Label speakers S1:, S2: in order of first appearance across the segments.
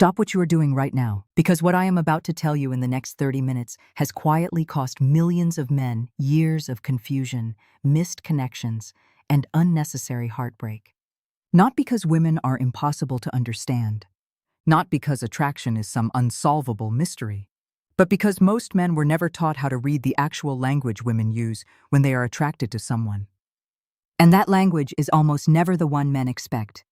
S1: Stop what you are doing right now, because what I am about to tell you in the next 30 minutes has quietly cost millions of men years of confusion, missed connections, and unnecessary heartbreak. Not because women are impossible to understand, not because attraction is some unsolvable mystery, but because most men were never taught how to read the actual language women use when they are attracted to someone. And that language is almost never the one men expect.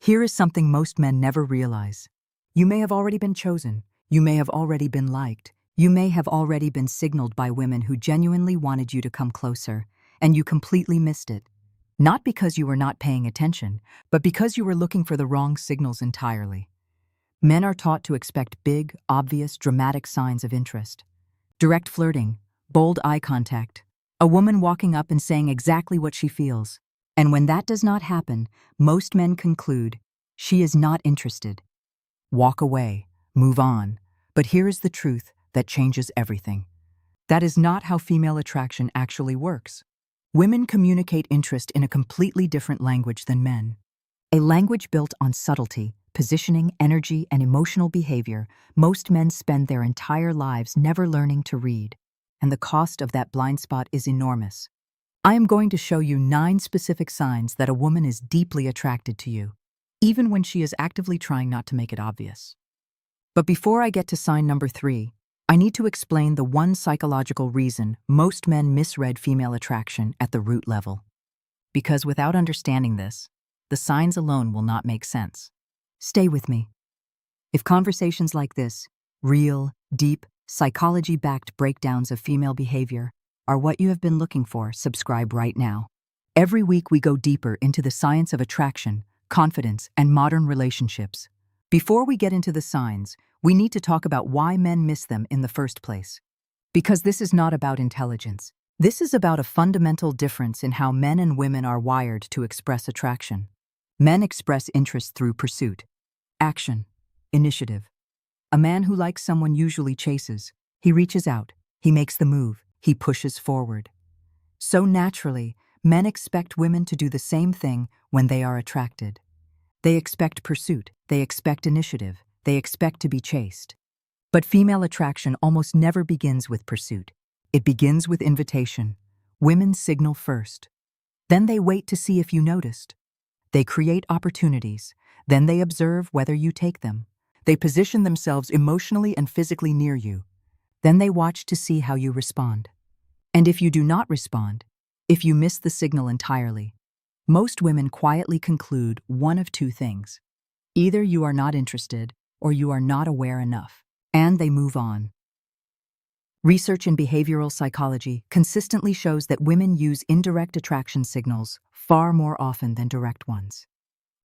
S1: Here is something most men never realize. You may have already been chosen, you may have already been liked, you may have already been signaled by women who genuinely wanted you to come closer, and you completely missed it. Not because you were not paying attention, but because you were looking for the wrong signals entirely. Men are taught to expect big, obvious, dramatic signs of interest. Direct flirting, bold eye contact, a woman walking up and saying exactly what she feels. And when that does not happen, most men conclude, she is not interested. Walk away, move on. But here is the truth that changes everything. That is not how female attraction actually works. Women communicate interest in a completely different language than men. A language built on subtlety, positioning, energy, and emotional behavior. Most men spend their entire lives never learning to read, and the cost of that blind spot is enormous. I am going to show you 9 specific signs that a woman is deeply attracted to you, even when she is actively trying not to make it obvious. But before I get to sign number 3, I need to explain the one psychological reason most men misread female attraction at the root level. Because without understanding this, the signs alone will not make sense. Stay with me. If conversations like this, real, deep, psychology-backed breakdowns of female behavior, are what you have been looking for, subscribe right now. Every week we go deeper into the science of attraction, confidence, and modern relationships. Before we get into the signs, we need to talk about why men miss them in the first place. Because this is not about intelligence. This is about a fundamental difference in how men and women are wired to express attraction. Men express interest through pursuit, action, initiative. A man who likes someone usually chases. He reaches out, he makes the move, he pushes forward. So naturally, men expect women to do the same thing when they are attracted. They expect pursuit, they expect initiative, they expect to be chased. But female attraction almost never begins with pursuit. It begins with invitation. Women signal first. Then they wait to see if you noticed. They create opportunities. Then they observe whether you take them. They position themselves emotionally and physically near you. Then they watch to see how you respond. And if you do not respond, if you miss the signal entirely, most women quietly conclude one of 2 things. Either you are not interested or you are not aware enough, and they move on. Research in behavioral psychology consistently shows that women use indirect attraction signals far more often than direct ones.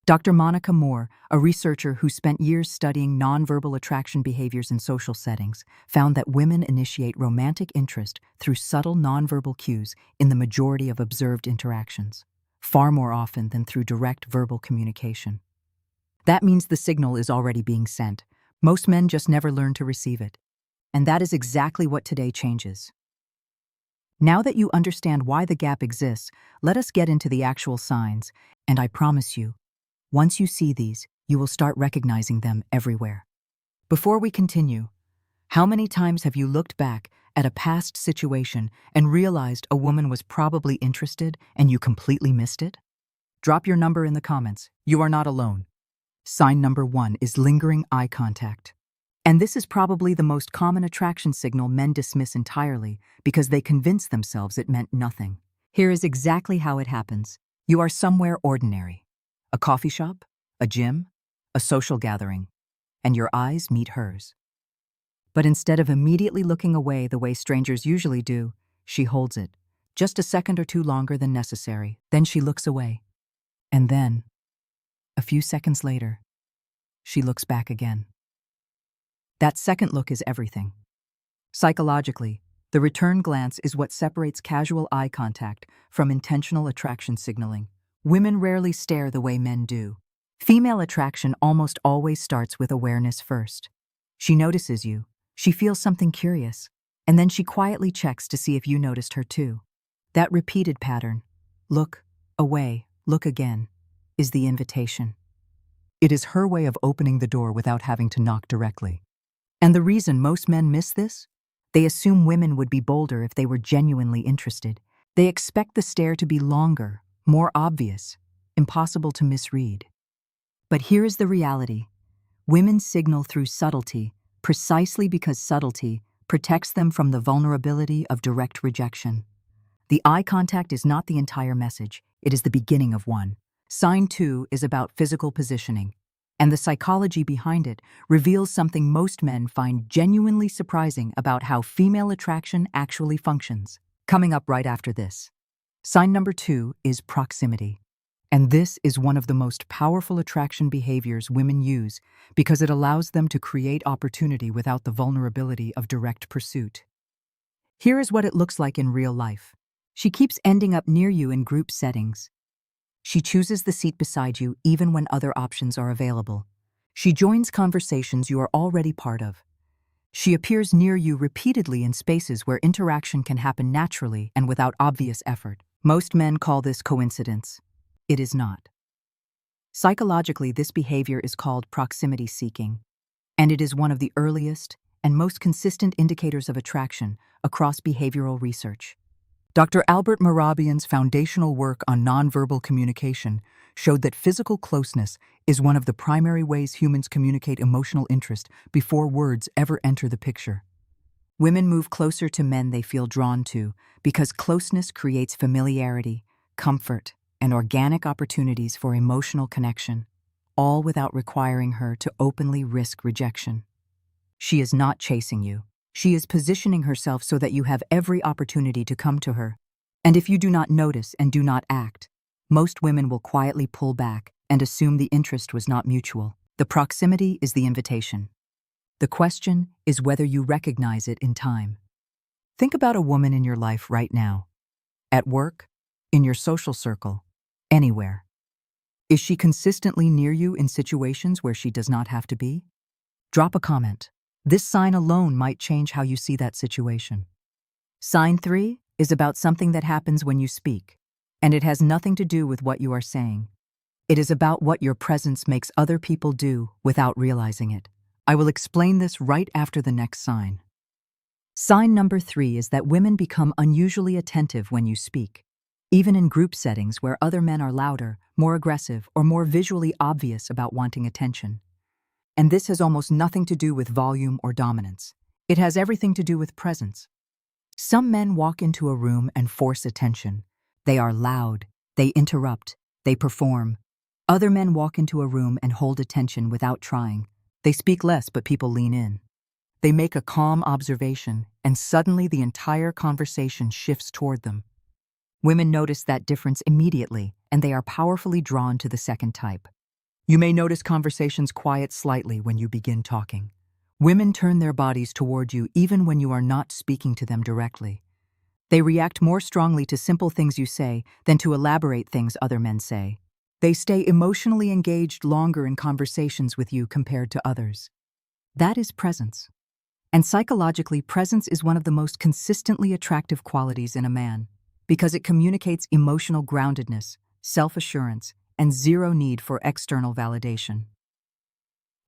S1: Dr. Monica Moore, a researcher who spent years studying nonverbal attraction behaviors in social settings, found that women initiate romantic interest through subtle nonverbal cues in the majority of observed interactions, far more often than through direct verbal communication. That means the signal is already being sent. Most men just never learn to receive it. And that is exactly what today changes. Now that you understand why the gap exists, let us get into the actual signs, and I promise you, once you see these, you will start recognizing them everywhere. Before we continue, how many times have you looked back at a past situation and realized a woman was probably interested and you completely missed it? Drop your number in the comments. You are not alone. Sign number 1 is lingering eye contact. And this is probably the most common attraction signal men dismiss entirely because they convince themselves it meant nothing. Here is exactly how it happens. You are somewhere ordinary. A coffee shop, a gym, a social gathering, and your eyes meet hers. But instead of immediately looking away the way strangers usually do, she holds it, just a second or 2 longer than necessary. Then she looks away. And then, a few seconds later, she looks back again. That second look is everything. Psychologically, the return glance is what separates casual eye contact from intentional attraction signaling. Women rarely stare the way men do. Female attraction almost always starts with awareness first. She notices you, she feels something curious, and then she quietly checks to see if you noticed her too. That repeated pattern, look, away, look again, is the invitation. It is her way of opening the door without having to knock directly. And the reason most men miss this? They assume women would be bolder if they were genuinely interested. They expect the stare to be longer, more obvious, impossible to misread. But here is the reality. Women signal through subtlety, precisely because subtlety protects them from the vulnerability of direct rejection. The eye contact is not the entire message, it is the beginning of one. Sign 2 is about physical positioning, and the psychology behind it reveals something most men find genuinely surprising about how female attraction actually functions. Coming up right after this. Sign number 2 is proximity. And this is one of the most powerful attraction behaviors women use because it allows them to create opportunity without the vulnerability of direct pursuit. Here is what it looks like in real life. She keeps ending up near you in group settings. She chooses the seat beside you even when other options are available. She joins conversations you are already part of. She appears near you repeatedly in spaces where interaction can happen naturally and without obvious effort. Most men call this coincidence. It is not. Psychologically, this behavior is called proximity seeking, and it is one of the earliest and most consistent indicators of attraction across behavioral research. Dr. Albert Mehrabian's foundational work on nonverbal communication showed that physical closeness is one of the primary ways humans communicate emotional interest before words ever enter the picture. Women move closer to men they feel drawn to because closeness creates familiarity, comfort, and organic opportunities for emotional connection, all without requiring her to openly risk rejection. She is not chasing you. She is positioning herself so that you have every opportunity to come to her. And if you do not notice and do not act, most women will quietly pull back and assume the interest was not mutual. The proximity is the invitation. The question is whether you recognize it in time. Think about a woman in your life right now. At work, in your social circle, anywhere. Is she consistently near you in situations where she does not have to be? Drop a comment. This sign alone might change how you see that situation. Sign 3 is about something that happens when you speak, and it has nothing to do with what you are saying. It is about what your presence makes other people do without realizing it. I will explain this right after the next sign. Sign number 3 is that women become unusually attentive when you speak. Even in group settings where other men are louder, more aggressive, or more visually obvious about wanting attention. And this has almost nothing to do with volume or dominance. It has everything to do with presence. Some men walk into a room and force attention. They are loud, they interrupt, they perform. Other men walk into a room and hold attention without trying. They speak less, but people lean in. They make a calm observation, and suddenly the entire conversation shifts toward them. Women notice that difference immediately, and they are powerfully drawn to the second type. You may notice conversations quiet slightly when you begin talking. Women turn their bodies toward you even when you are not speaking to them directly. They react more strongly to simple things you say than to elaborate things other men say. They stay emotionally engaged longer in conversations with you compared to others. That is presence. And psychologically, presence is one of the most consistently attractive qualities in a man, because it communicates emotional groundedness, self-assurance, and zero need for external validation.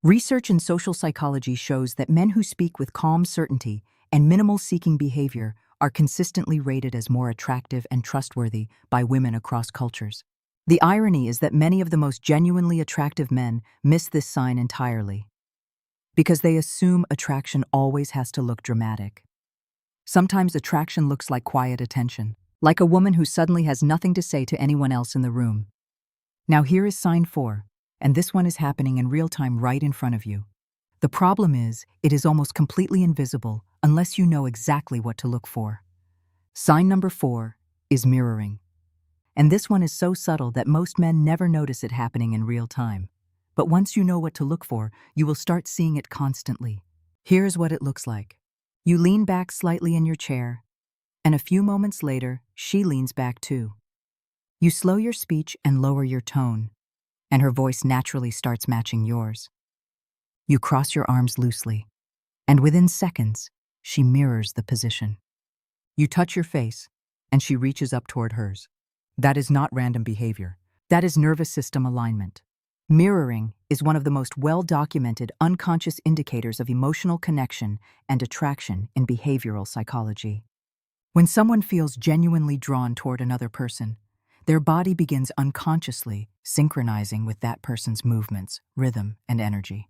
S1: Research in social psychology shows that men who speak with calm certainty and minimal seeking behavior are consistently rated as more attractive and trustworthy by women across cultures. The irony is that many of the most genuinely attractive men miss this sign entirely, because they assume attraction always has to look dramatic. Sometimes attraction looks like quiet attention, like a woman who suddenly has nothing to say to anyone else in the room. Now here is sign 4, and this one is happening in real time right in front of you. The problem is, it is almost completely invisible unless you know exactly what to look for. Sign number 4 is mirroring. And this one is so subtle that most men never notice it happening in real time. But once you know what to look for, you will start seeing it constantly. Here's what it looks like. You lean back slightly in your chair, and a few moments later, she leans back too. You slow your speech and lower your tone, and her voice naturally starts matching yours. You cross your arms loosely, and within seconds, she mirrors the position. You touch your face, and she reaches up toward hers. That is not random behavior. That is nervous system alignment. Mirroring is one of the most well-documented unconscious indicators of emotional connection and attraction in behavioral psychology. When someone feels genuinely drawn toward another person, their body begins unconsciously synchronizing with that person's movements, rhythm, and energy.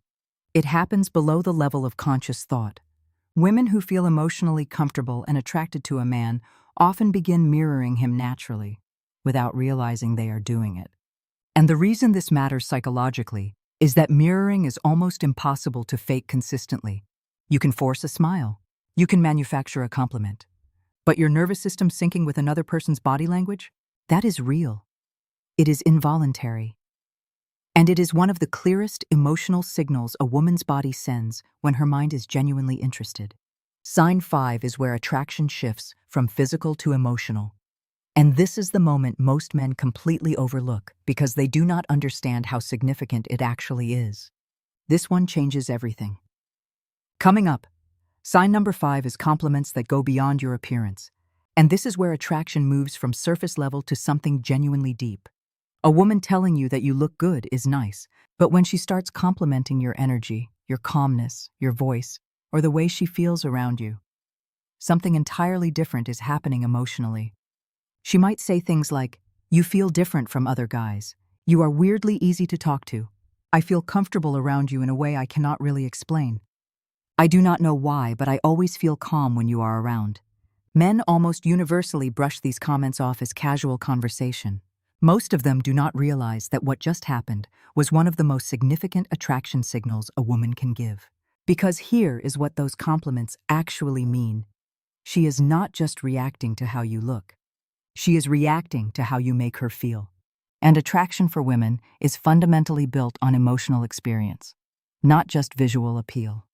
S1: It happens below the level of conscious thought. Women who feel emotionally comfortable and attracted to a man often begin mirroring him naturally, without realizing they are doing it. And the reason this matters psychologically is that mirroring is almost impossible to fake consistently. You can force a smile. You can manufacture a compliment. But your nervous system syncing with another person's body language? That is real. It is involuntary. And it is one of the clearest emotional signals a woman's body sends when her mind is genuinely interested. Sign 5 is where attraction shifts from physical to emotional. And this is the moment most men completely overlook because they do not understand how significant it actually is. This one changes everything. Coming up, sign number 5 is compliments that go beyond your appearance. And this is where attraction moves from surface level to something genuinely deep. A woman telling you that you look good is nice, but when she starts complimenting your energy, your calmness, your voice, or the way she feels around you, something entirely different is happening emotionally. She might say things like, "You feel different from other guys. You are weirdly easy to talk to. I feel comfortable around you in a way I cannot really explain. I do not know why, but I always feel calm when you are around." Men almost universally brush these comments off as casual conversation. Most of them do not realize that what just happened was one of the most significant attraction signals a woman can give. Because here is what those compliments actually mean. She is not just reacting to how you look. She is reacting to how you make her feel. And attraction for women is fundamentally built on emotional experience, not just visual appeal.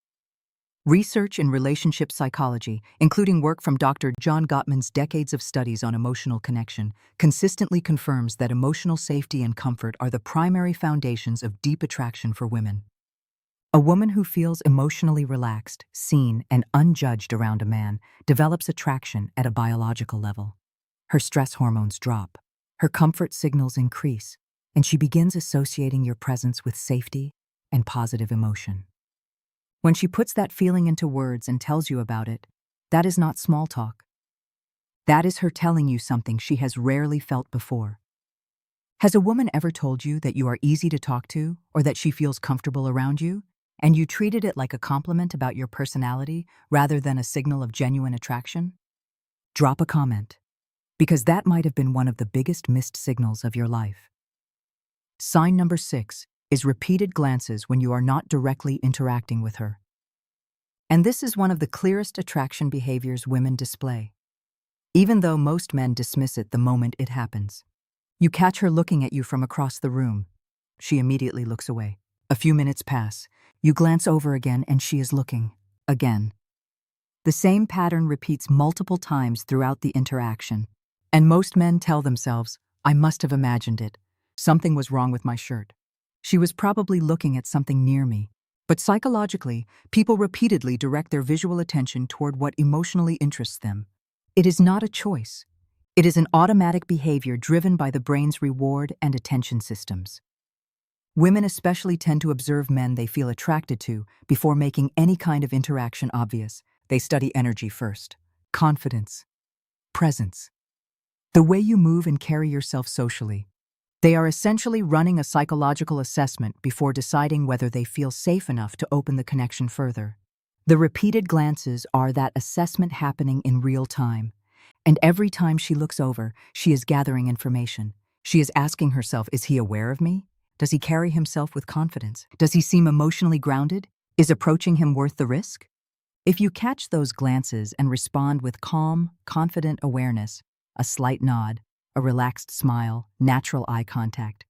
S1: Research in relationship psychology, including work from Dr. John Gottman's decades of studies on emotional connection, consistently confirms that emotional safety and comfort are the primary foundations of deep attraction for women. A woman who feels emotionally relaxed, seen, and unjudged around a man develops attraction at a biological level. Her stress hormones drop, her comfort signals increase, and she begins associating your presence with safety and positive emotion. When she puts that feeling into words and tells you about it, that is not small talk. That is her telling you something she has rarely felt before. Has a woman ever told you that you are easy to talk to or that she feels comfortable around you, and you treated it like a compliment about your personality rather than a signal of genuine attraction? Drop a comment, because that might have been one of the biggest missed signals of your life. Sign number 6 is repeated glances when you are not directly interacting with her. And this is one of the clearest attraction behaviors women display, even though most men dismiss it the moment it happens. You catch her looking at you from across the room. She immediately looks away. A few minutes pass. You glance over again and she is looking again. The same pattern repeats multiple times throughout the interaction. And most men tell themselves, "I must have imagined it. Something was wrong with my shirt. She was probably looking at something near me." But psychologically, people repeatedly direct their visual attention toward what emotionally interests them. It is not a choice. It is an automatic behavior driven by the brain's reward and attention systems. Women especially tend to observe men they feel attracted to before making any kind of interaction obvious. They study energy first, confidence, presence, the way you move and carry yourself socially. They are essentially running a psychological assessment before deciding whether they feel safe enough to open the connection further. The repeated glances are that assessment happening in real time. And every time she looks over, she is gathering information. She is asking herself, is he aware of me? Does he carry himself with confidence? Does he seem emotionally grounded? Is approaching him worth the risk? If you catch those glances and respond with calm, confident awareness, a slight nod, a relaxed smile, natural eye contact,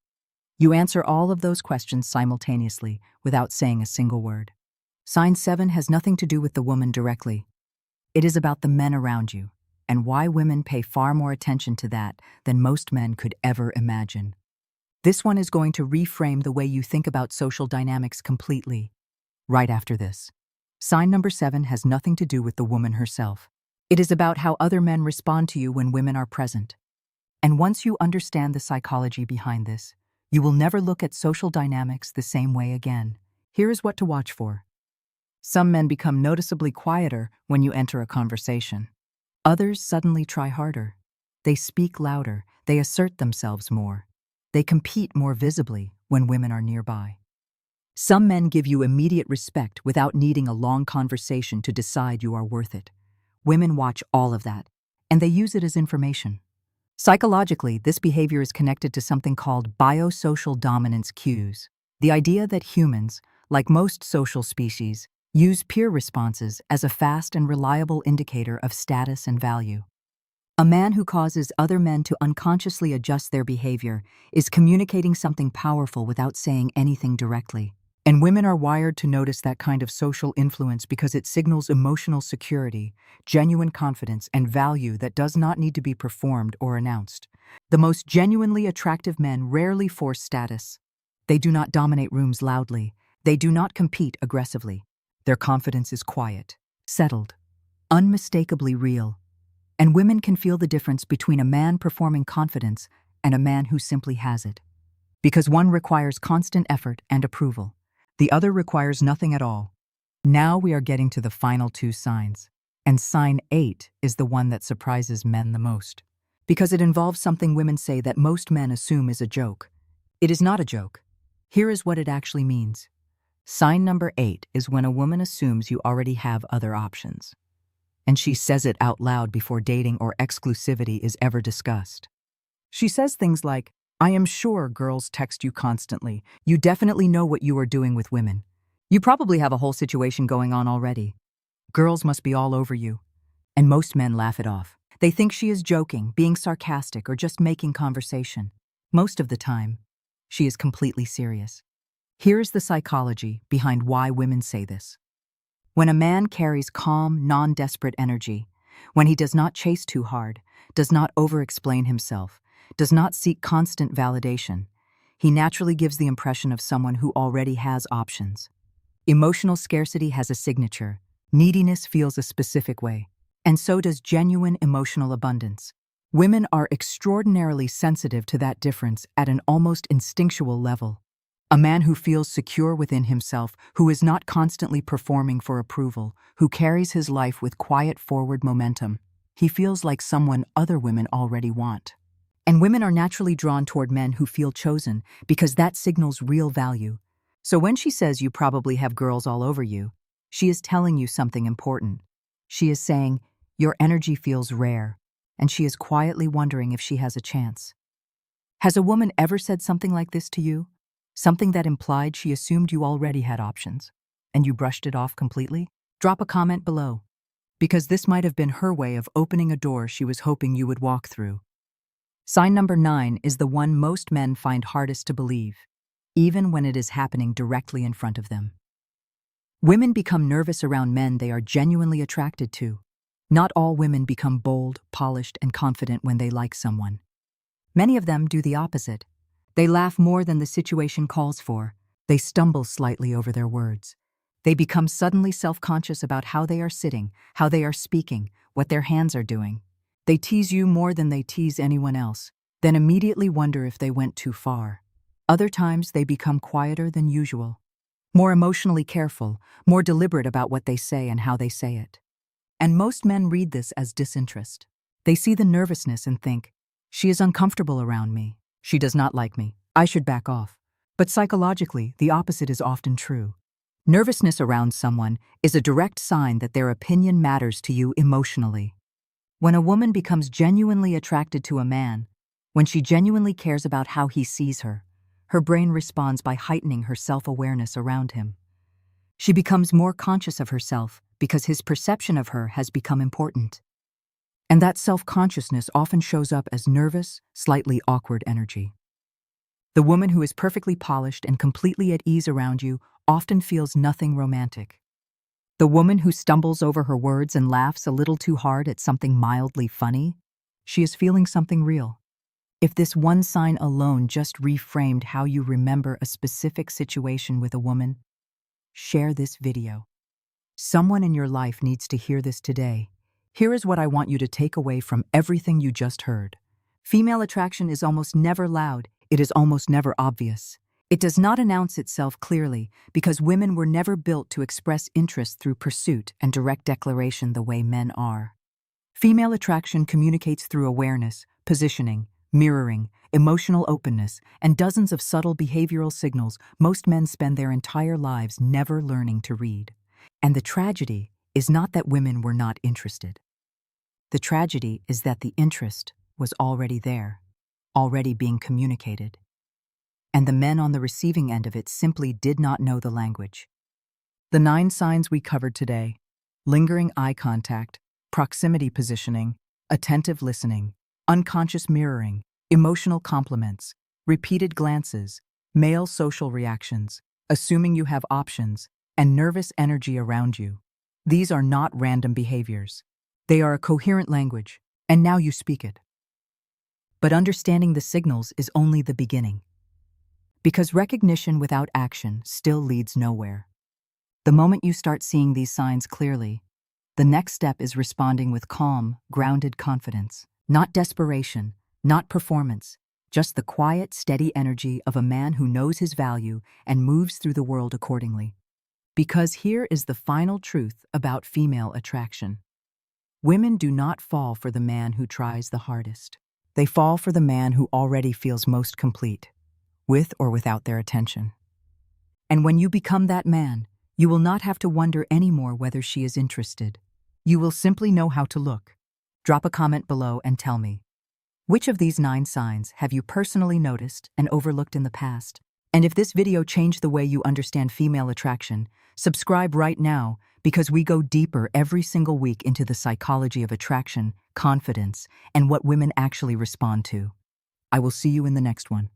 S1: you answer all of those questions simultaneously without saying a single word. Sign 7 has nothing to do with the woman directly. It is about the men around you, and why women pay far more attention to that than most men could ever imagine. This one is going to reframe the way you think about social dynamics completely, right after this. Sign number 7 has nothing to do with the woman herself. It is about how other men respond to you when women are present. And once you understand the psychology behind this, You will never look at social dynamics the same way again. Here is what to watch for. Some men become noticeably quieter when you enter a conversation. Others suddenly try harder. They speak louder, they assert themselves more. They compete more visibly when women are nearby. Some men give you immediate respect without needing a long conversation to decide you are worth it. Women watch all of that, and they use it as information. Psychologically, this behavior is connected to something called biosocial dominance cues, the idea that humans, like most social species, use peer responses as a fast and reliable indicator of status and value. A man who causes other men to unconsciously adjust their behavior is communicating something powerful without saying anything directly. And women are wired to notice that kind of social influence because it signals emotional security, genuine confidence, and value that does not need to be performed or announced. The most genuinely attractive men rarely force status. They do not dominate rooms loudly. They do not compete aggressively. Their confidence is quiet, settled, unmistakably real. And women can feel the difference between a man performing confidence and a man who simply has it. Because one requires constant effort and approval. The other requires nothing at all. Now we are getting to the final two signs. And sign 8 is the one that surprises men the most. Because it involves something women say that most men assume is a joke. It is not a joke. Here is what it actually means. Sign number 8 is when a woman assumes you already have other options. And she says it out loud before dating or exclusivity is ever discussed. She says things like, "I am sure girls text you constantly. You definitely know what you are doing with women. You probably have a whole situation going on already. Girls must be all over you." And most men laugh it off. They think she is joking, being sarcastic, or just making conversation. Most of the time, she is completely serious. Here's the psychology behind why women say this. When a man carries calm, non-desperate energy, when he does not chase too hard, does not over-explain himself, does not seek constant validation, he naturally gives the impression of someone who already has options. Emotional scarcity has a signature. Neediness feels a specific way. And so does genuine emotional abundance. Women are extraordinarily sensitive to that difference at an almost instinctual level. A man who feels secure within himself, who is not constantly performing for approval, who carries his life with quiet forward momentum, he feels like someone other women already want. And women are naturally drawn toward men who feel chosen because that signals real value. So when she says you probably have girls all over you, she is telling you something important. She is saying, your energy feels rare, and she is quietly wondering if she has a chance. Has a woman ever said something like this to you? Something that implied she assumed you already had options, and you brushed it off completely? Drop a comment below, because this might have been her way of opening a door she was hoping you would walk through. Sign number 9 is the one most men find hardest to believe, even when it is happening directly in front of them. Women become nervous around men they are genuinely attracted to. Not all women become bold, polished, and confident when they like someone. Many of them do the opposite. They laugh more than the situation calls for. They stumble slightly over their words. They become suddenly self-conscious about how they are sitting, how they are speaking, what their hands are doing. They tease you more than they tease anyone else, then immediately wonder if they went too far. Other times they become quieter than usual, more emotionally careful, more deliberate about what they say and how they say it. And most men read this as disinterest. They see the nervousness and think, she is uncomfortable around me. She does not like me. I should back off. But psychologically, the opposite is often true. Nervousness around someone is a direct sign that their opinion matters to you emotionally. When a woman becomes genuinely attracted to a man, when she genuinely cares about how he sees her, her brain responds by heightening her self-awareness around him. She becomes more conscious of herself because his perception of her has become important. And that self-consciousness often shows up as nervous, slightly awkward energy. The woman who is perfectly polished and completely at ease around you often feels nothing romantic. The woman who stumbles over her words and laughs a little too hard at something mildly funny, she is feeling something real. If this one sign alone just reframed how you remember a specific situation with a woman, share this video. Someone in your life needs to hear this today. Here is what I want you to take away from everything you just heard. Female attraction is almost never loud. it is almost never obvious. It does not announce itself clearly because women were never built to express interest through pursuit and direct declaration the way men are. Female attraction communicates through awareness, positioning, mirroring, emotional openness, and dozens of subtle behavioral signals most men spend their entire lives never learning to read. And the tragedy is not that women were not interested. The tragedy is that the interest was already there, already being communicated. And the men on the receiving end of it simply did not know the language. The 9 signs we covered today: lingering eye contact, proximity positioning, attentive listening, unconscious mirroring, emotional compliments, repeated glances, male social reactions, assuming you have options, and nervous energy around you. These are not random behaviors. They are a coherent language, and now you speak it. But understanding the signals is only the beginning. Because recognition without action still leads nowhere. The moment you start seeing these signs clearly, the next step is responding with calm, grounded confidence. Not desperation, not performance, just the quiet, steady energy of a man who knows his value and moves through the world accordingly. Because here is the final truth about female attraction. Women do not fall for the man who tries the hardest. They fall for the man who already feels most complete, with or without their attention. And when you become that man, you will not have to wonder anymore whether she is interested. You will simply know how to look. Drop a comment below and tell me, which of these 9 signs have you personally noticed and overlooked in the past? And if this video changed the way you understand female attraction, subscribe right now because we go deeper every single week into the psychology of attraction, confidence, and what women actually respond to. I will see you in the next one.